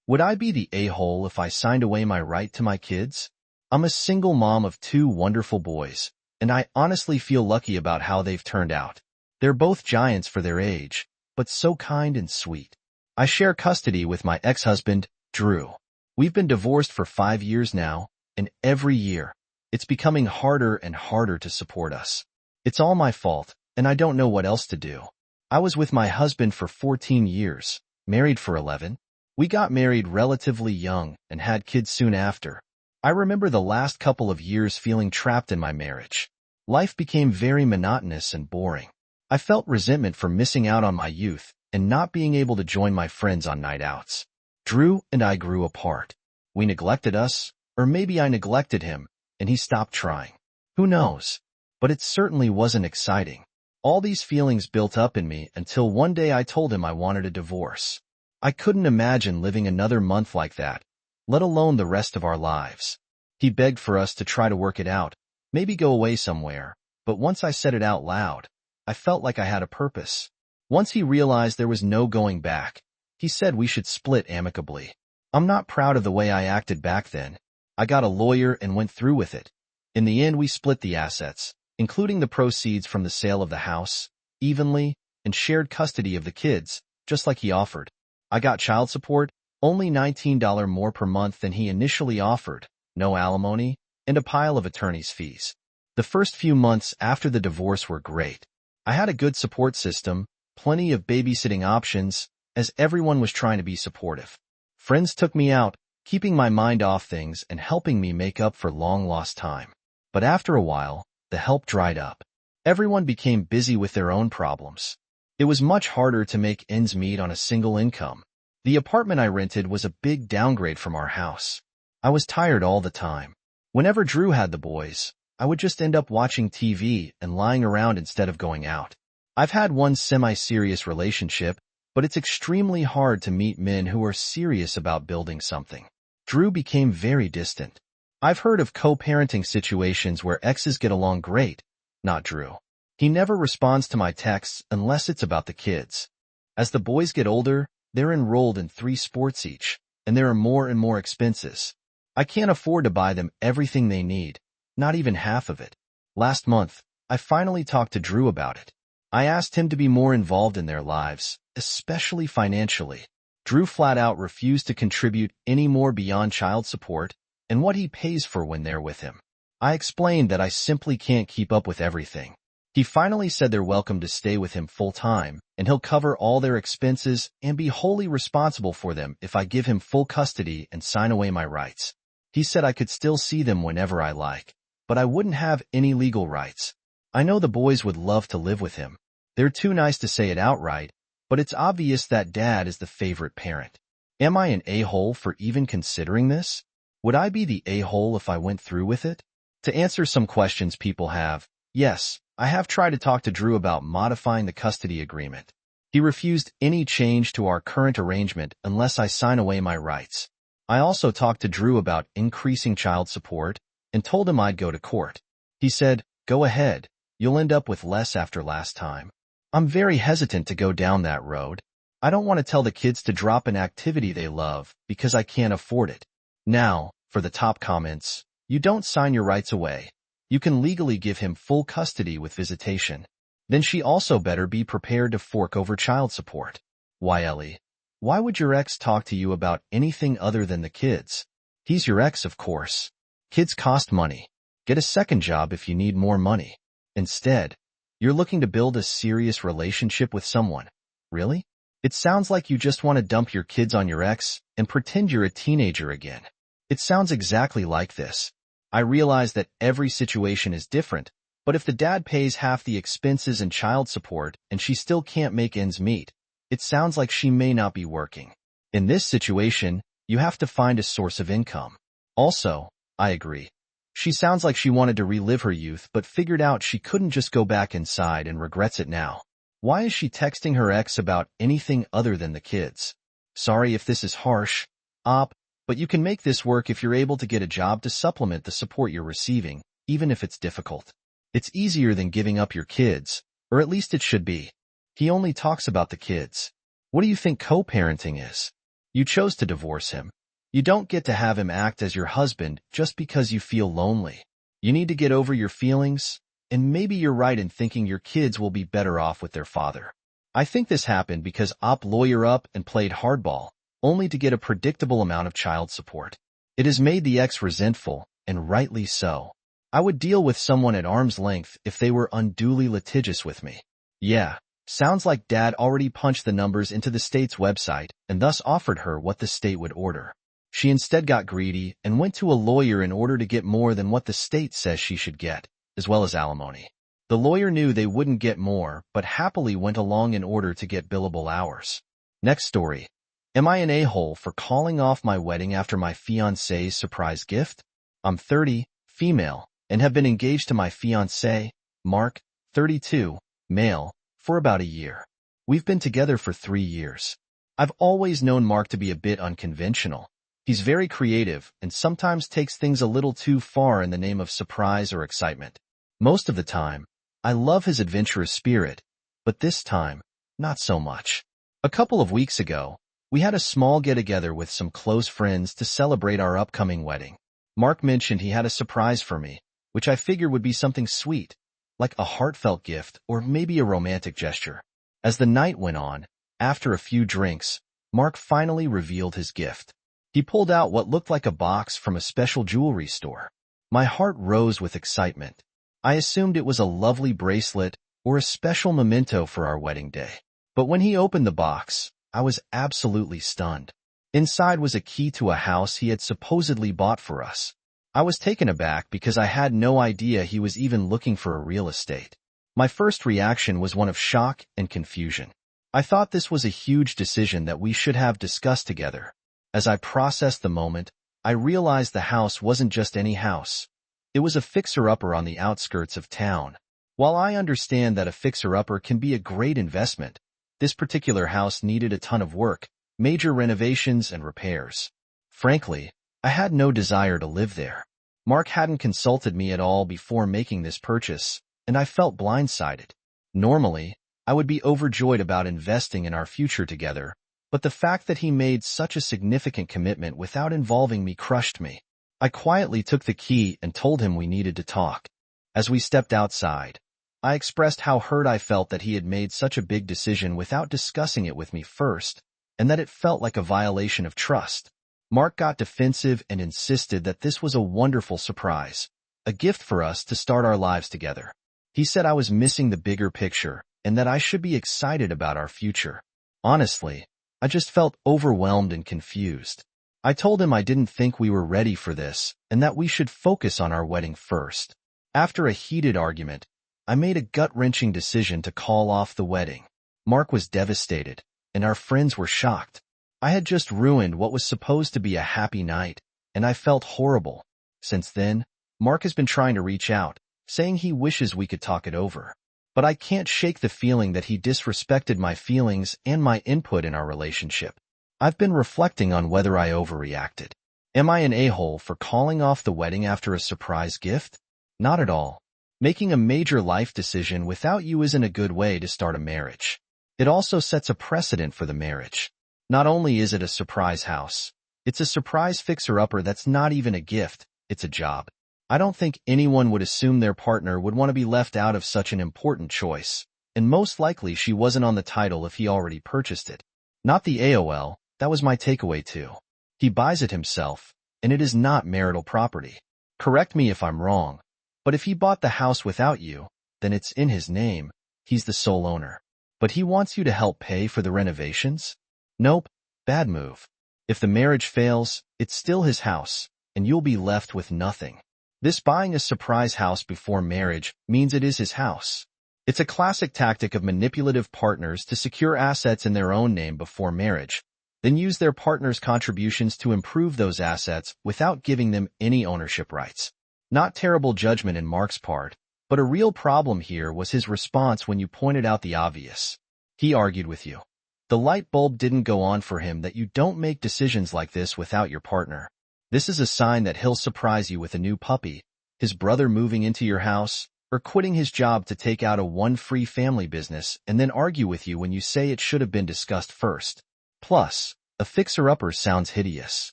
Would I be the a-hole if I signed away my right to my kids? I'm a single mom of two wonderful boys, and I honestly feel lucky about how they've turned out. They're both giants for their age, but so kind and sweet. I share custody with my ex-husband, Drew. We've been divorced for 5 years now, and every year, it's becoming harder and harder to support us. It's all my fault, and I don't know what else to do. I was with my husband for 14 years, married for 11. We got married relatively young and had kids soon after. I remember the last couple of years feeling trapped in my marriage. Life became very monotonous and boring. I felt resentment for missing out on my youth and not being able to join my friends on night outs. Drew and I grew apart. We neglected us, or maybe I neglected him, and he stopped trying. Who knows? But it certainly wasn't exciting. All these feelings built up in me until one day I told him I wanted a divorce. I couldn't imagine living another month like that, let alone the rest of our lives. He begged for us to try to work it out, maybe go away somewhere, but once I said it out loud, I felt like I had a purpose. Once he realized there was no going back, he said we should split amicably. I'm not proud of the way I acted back then. I got a lawyer and went through with it. In the end, we split the assets, including the proceeds from the sale of the house, evenly, and shared custody of the kids, just like he offered. I got child support, only $19 more per month than he initially offered, no alimony, and a pile of attorney's fees. The first few months after the divorce were great. I had a good support system, plenty of babysitting options, as everyone was trying to be supportive. Friends took me out, keeping my mind off things and helping me make up for long-lost time. But after a while, the help dried up. Everyone became busy with their own problems. It was much harder to make ends meet on a single income. The apartment I rented was a big downgrade from our house. I was tired all the time. Whenever Drew had the boys, I would just end up watching TV and lying around instead of going out. I've had one semi-serious relationship, but it's extremely hard to meet men who are serious about building something. Drew became very distant. I've heard of co-parenting situations where exes get along great, not Drew. He never responds to my texts unless it's about the kids. As the boys get older, they're enrolled in 3 sports each, and there are more and more expenses. I can't afford to buy them everything they need, not even half of it. Last month, I finally talked to Drew about it. I asked him to be more involved in their lives, especially financially. Drew flat out refused to contribute any more beyond child support and what he pays for when they're with him. I explained that I simply can't keep up with everything. He finally said they're welcome to stay with him full-time, and he'll cover all their expenses and be wholly responsible for them if I give him full custody and sign away my rights. He said I could still see them whenever I like, but I wouldn't have any legal rights. I know the boys would love to live with him. They're too nice to say it outright, but it's obvious that Dad is the favorite parent. Am I an a-hole for even considering this? Would I be the a-hole if I went through with it? To answer some questions people have, yes, I have tried to talk to Drew about modifying the custody agreement. He refused any change to our current arrangement unless I sign away my rights. I also talked to Drew about increasing child support and told him I'd go to court. He said, "Go ahead, you'll end up with less after last time." I'm very hesitant to go down that road. I don't want to tell the kids to drop an activity they love because I can't afford it. Now, for the top comments, you don't sign your rights away. You can legally give him full custody with visitation. Then she also better be prepared to fork over child support. Why, Ellie? Why would your ex talk to you about anything other than the kids? He's your ex, of course. Kids cost money. Get a second job if you need more money. Instead, you're looking to build a serious relationship with someone. Really? It sounds like you just want to dump your kids on your ex and pretend you're a teenager again. It sounds exactly like this. I realize that every situation is different, but if the dad pays half the expenses and child support and she still can't make ends meet, it sounds like she may not be working. In this situation, you have to find a source of income. Also, I agree. She sounds like she wanted to relive her youth but figured out she couldn't just go back inside and regrets it now. Why is she texting her ex about anything other than the kids? Sorry if this is harsh, but you can make this work if you're able to get a job to supplement the support you're receiving, even if it's difficult. It's easier than giving up your kids, or at least it should be. He only talks about the kids. What do you think co-parenting is? You chose to divorce him. You don't get to have him act as your husband just because you feel lonely. You need to get over your feelings, and maybe you're right in thinking your kids will be better off with their father. I think this happened because Op lawyer up and played hardball, only to get a predictable amount of child support. It has made the ex resentful, and rightly so. I would deal with someone at arm's length if they were unduly litigious with me. Yeah, sounds like Dad already punched the numbers into the state's website and thus offered her what the state would order. She instead got greedy and went to a lawyer in order to get more than what the state says she should get, as well as alimony. The lawyer knew they wouldn't get more, but happily went along in order to get billable hours. Next story. Am I an a-hole for calling off my wedding after my fiancé's surprise gift? I'm 30, female, and have been engaged to my fiancé, Mark, 32, male, for about a year. We've been together for 3 years. I've always known Mark to be a bit unconventional. He's very creative and sometimes takes things a little too far in the name of surprise or excitement. Most of the time, I love his adventurous spirit, but this time, not so much. A couple of weeks ago, we had a small get-together with some close friends to celebrate our upcoming wedding. Mark mentioned he had a surprise for me, which I figured would be something sweet, like a heartfelt gift or maybe a romantic gesture. As the night went on, after a few drinks, Mark finally revealed his gift. He pulled out what looked like a box from a special jewelry store. My heart rose with excitement. I assumed it was a lovely bracelet or a special memento for our wedding day. But when he opened the box, I was absolutely stunned. Inside was a key to a house he had supposedly bought for us. I was taken aback because I had no idea he was even looking for a real estate. My first reaction was one of shock and confusion. I thought this was a huge decision that we should have discussed together. As I processed the moment, I realized the house wasn't just any house. It was a fixer-upper on the outskirts of town. While I understand that a fixer-upper can be a great investment, this particular house needed a ton of work, major renovations and repairs. Frankly, I had no desire to live there. Mark hadn't consulted me at all before making this purchase, and I felt blindsided. Normally, I would be overjoyed about investing in our future together, but the fact that he made such a significant commitment without involving me crushed me. I quietly took the key and told him we needed to talk. As we stepped outside, I expressed how hurt I felt that he had made such a big decision without discussing it with me first, and that it felt like a violation of trust. Mark got defensive and insisted that this was a wonderful surprise, a gift for us to start our lives together. He said I was missing the bigger picture and that I should be excited about our future. Honestly, I just felt overwhelmed and confused. I told him I didn't think we were ready for this and that we should focus on our wedding first. After a heated argument, I made a gut-wrenching decision to call off the wedding. Mark was devastated, and our friends were shocked. I had just ruined what was supposed to be a happy night, and I felt horrible. Since then, Mark has been trying to reach out, saying he wishes we could talk it over. But I can't shake the feeling that he disrespected my feelings and my input in our relationship. I've been reflecting on whether I overreacted. Am I an a-hole for calling off the wedding after a surprise gift? Not at all. Making a major life decision without you isn't a good way to start a marriage. It also sets a precedent for the marriage. Not only is it a surprise house, it's a surprise fixer-upper that's not even a gift, it's a job. I don't think anyone would assume their partner would want to be left out of such an important choice, and most likely she wasn't on the title if he already purchased it. Not the AOL, that was my takeaway too. He buys it himself, and it is not marital property. Correct me if I'm wrong, but if he bought the house without you, then it's in his name, he's the sole owner. But he wants you to help pay for the renovations? Nope, bad move. If the marriage fails, it's still his house, and you'll be left with nothing. This buying a surprise house before marriage means it is his house. It's a classic tactic of manipulative partners to secure assets in their own name before marriage, then use their partner's contributions to improve those assets without giving them any ownership rights. Not terrible judgment in Mark's part, but a real problem here was his response when you pointed out the obvious. He argued with you. The light bulb didn't go on for him that you don't make decisions like this without your partner. This is a sign that he'll surprise you with a new puppy, his brother moving into your house, or quitting his job to take out a one-free family business and then argue with you when you say it should have been discussed first. Plus, A fixer-upper sounds hideous.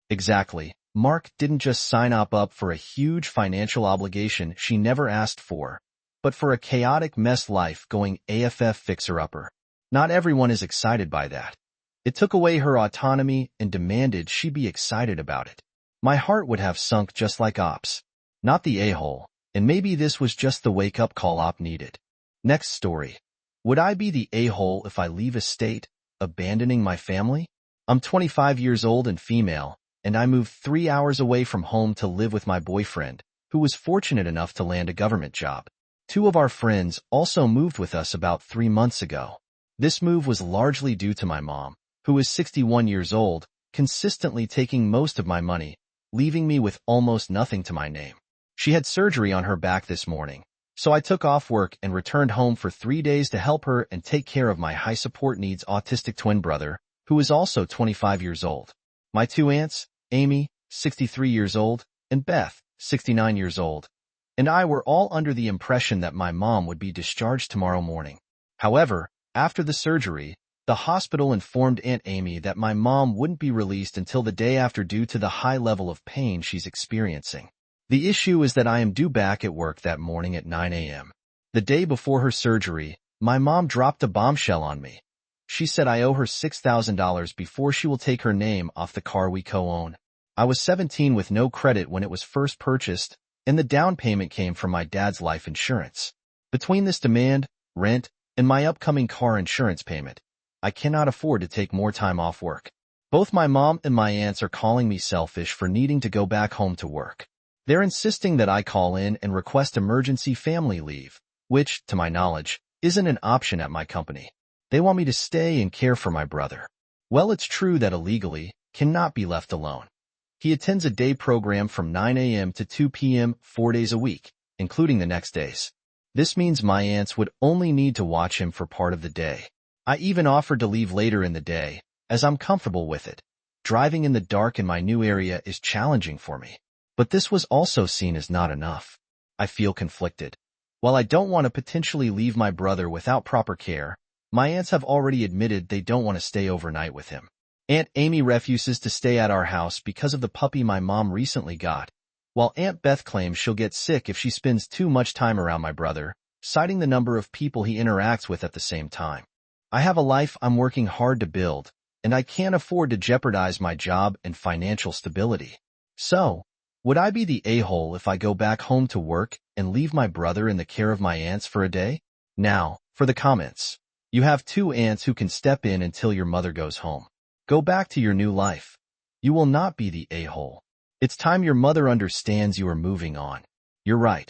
Exactly. Mark didn't just sign up for a huge financial obligation she never asked for, but for a chaotic mess life going AFF fixer-upper. Not everyone is excited by that. It took away her autonomy and demanded she be excited about it. My heart would have sunk just like Ops. Not the a-hole, and maybe this was just the wake-up call Op needed. Next story. Would I be the a-hole if I leave a state, abandoning my family? I'm 25 years old and female, and I moved 3 hours away from home to live with my boyfriend, who was fortunate enough to land a government job. 2 of our friends also moved with us about 3 months ago. This move was largely due to my mom, who is 61 years old, consistently taking most of my money, leaving me with almost nothing to my name. She had surgery on her back this morning, so I took off work and returned home for 3 days to help her and take care of my high support needs autistic twin brother, who is also 25 years old. My 2 aunts, Amy, 63 years old, and Beth, 69 years old, and I were all under the impression that my mom would be discharged tomorrow morning. However, after the surgery, the hospital informed Aunt Amy that my mom wouldn't be released until the day after due to the high level of pain she's experiencing. The issue is that I am due back at work that morning at 9 a.m. The day before her surgery, my mom dropped a bombshell on me. She said I owe her $6,000 before she will take her name off the car we co-own. I was 17 with no credit when it was first purchased, and the down payment came from my dad's life insurance. Between this demand, rent, and my upcoming car insurance payment, I cannot afford to take more time off work. Both my mom and my aunts are calling me selfish for needing to go back home to work. They're insisting that I call in and request emergency family leave, which, to my knowledge, isn't an option at my company. They want me to stay and care for my brother. Well, it's true that illegally cannot be left alone. He attends a day program from 9 a.m. to 2 p.m. 4 days a week, including the next days. This means my aunts would only need to watch him for part of the day. I even offered to leave later in the day, as I'm comfortable with it. Driving in the dark in my new area is challenging for me. But this was also seen as not enough. I feel conflicted. While I don't want to potentially leave my brother without proper care, my aunts have already admitted they don't want to stay overnight with him. Aunt Amy refuses to stay at our house because of the puppy my mom recently got, while Aunt Beth claims she'll get sick if she spends too much time around my brother, citing the number of people he interacts with at the same time. I have a life I'm working hard to build, and I can't afford to jeopardize my job and financial stability. So, would I be the a-hole if I go back home to work and leave my brother in the care of my aunts for a day? Now, for the comments. You have 2 aunts who can step in until your mother goes home. Go back to your new life. You will not be the a-hole. It's time your mother understands you are moving on. You're right.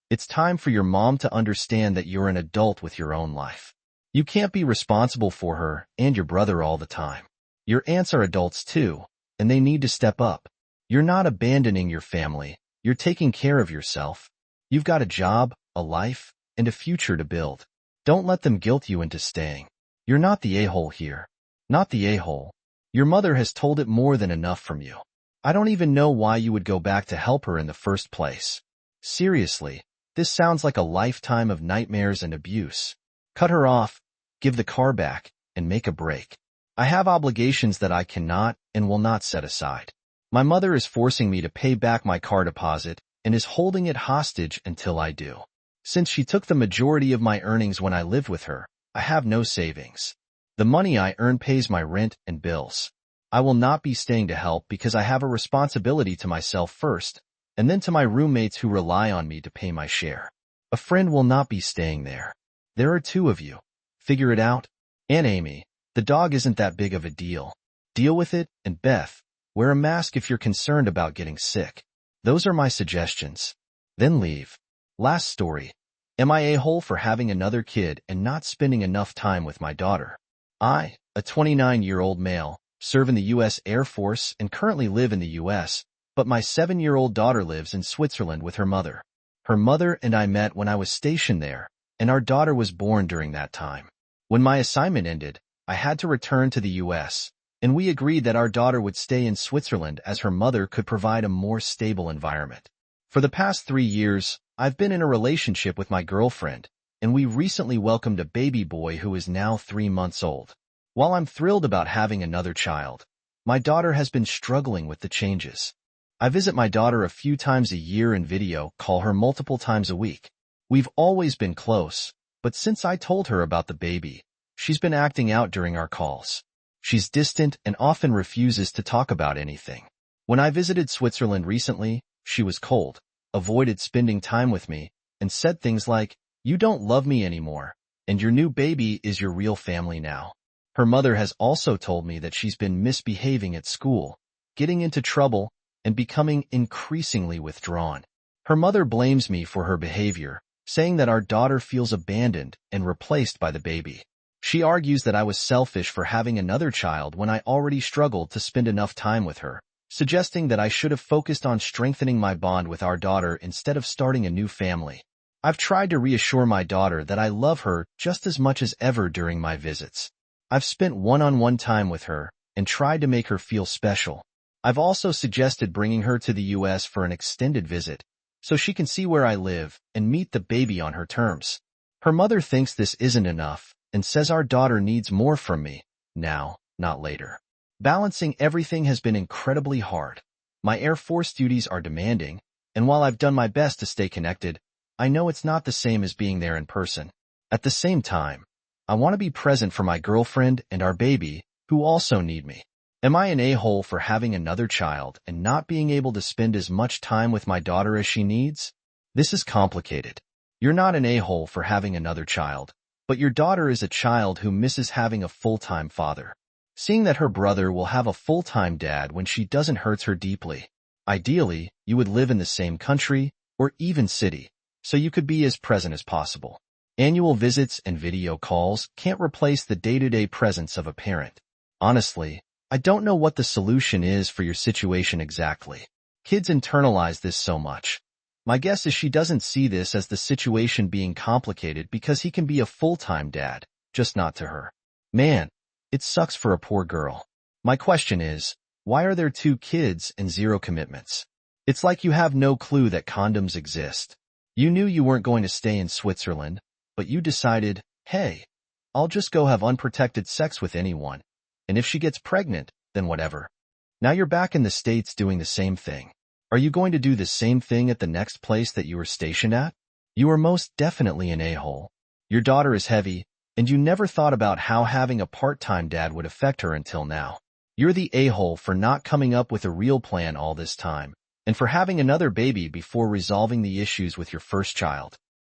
It's time for your mom to understand that you're an adult with your own life. You can't be responsible for her and your brother all the time. Your aunts are adults too, and they need to step up. You're not abandoning your family. You're taking care of yourself. You've got a job, a life, and a future to build. Don't let them guilt you into staying. You're not the a-hole here. Not the a-hole. Your mother has told it more than enough from you. I don't even know why you would go back to help her in the first place. Seriously, this sounds like a lifetime of nightmares and abuse. Cut her off, give the car back, and make a break. I have obligations that I cannot and will not set aside. My mother is forcing me to pay back my car deposit and is holding it hostage until I do. Since she took the majority of my earnings when I lived with her, I have no savings. The money I earn pays my rent and bills. I will not be staying to help because I have a responsibility to myself first, and then to my roommates who rely on me to pay my share. A friend will not be staying there. There are 2 of you. Figure it out. Aunt Amy, the dog isn't that big of a deal. Deal with it, and Beth, wear a mask if you're concerned about getting sick. Those are my suggestions. Then leave. Last story. Am I a-hole for having another kid and not spending enough time with my daughter? I, a 29-year-old male, serve in the U.S. Air Force and currently live in the U.S., but my 7-year-old daughter lives in Switzerland with her mother. Her mother and I met when I was stationed there, and our daughter was born during that time. When my assignment ended, I had to return to the U.S., and we agreed that our daughter would stay in Switzerland as her mother could provide a more stable environment. For the past 3 years, I've been in a relationship with my girlfriend, and we recently welcomed a baby boy who is now 3 months old. While I'm thrilled about having another child, My daughter has been struggling with the changes. I visit my daughter a few times a year and video call her multiple times a week. We've always been close, but since I told her about the baby, she's been acting out during our calls. She's distant and often refuses to talk about anything. When I visited Switzerland recently, she was cold, avoided spending time with me, and said things like, "You don't love me anymore, and your new baby is your real family now." Her mother has also told me that she's been misbehaving at school, getting into trouble, and becoming increasingly withdrawn. Her mother blames me for her behavior, saying that our daughter feels abandoned and replaced by the baby. She argues that I was selfish for having another child when I already struggled to spend enough time with her, suggesting that I should have focused on strengthening my bond with our daughter instead of starting a new family. I've tried to reassure my daughter that I love her just as much as ever during my visits. I've spent one-on-one time with her and tried to make her feel special. I've also suggested bringing her to the US for an extended visit, so she can see where I live and meet the baby on her terms. Her mother thinks this isn't enough and says our daughter needs more from me, now, not later. Balancing everything has been incredibly hard. My Air Force duties are demanding, and while I've done my best to stay connected, I know it's not the same as being there in person. At the same time, I want to be present for my girlfriend and our baby, who also need me. Am I an a-hole for having another child and not being able to spend as much time with my daughter as she needs? This is complicated. You're not an a-hole for having another child, but your daughter is a child who misses having a full-time father. Seeing that her brother will have a full-time dad when she doesn't hurts her deeply. Ideally, you would live in the same country or even city, so you could be as present as possible. Annual visits and video calls can't replace the day-to-day presence of a parent. Honestly, I don't know what the solution is for your situation exactly. Kids internalize this so much. My guess is she doesn't see this as the situation being complicated because he can be a full-time dad, just not to her. Man, it sucks for a poor girl. My question is, why are there 2 kids and 0 commitments? It's like you have no clue that condoms exist. You knew you weren't going to stay in Switzerland, but you decided, hey, I'll just go have unprotected sex with anyone. And if she gets pregnant, then whatever. Now you're back in the States doing the same thing. Are you going to do the same thing at the next place that you were stationed at? You are most definitely an a-hole. Your daughter is heavy, and you never thought about how having a part-time dad would affect her until now. You're the a-hole for not coming up with a real plan all this time, and for having another baby before resolving the issues with your first child.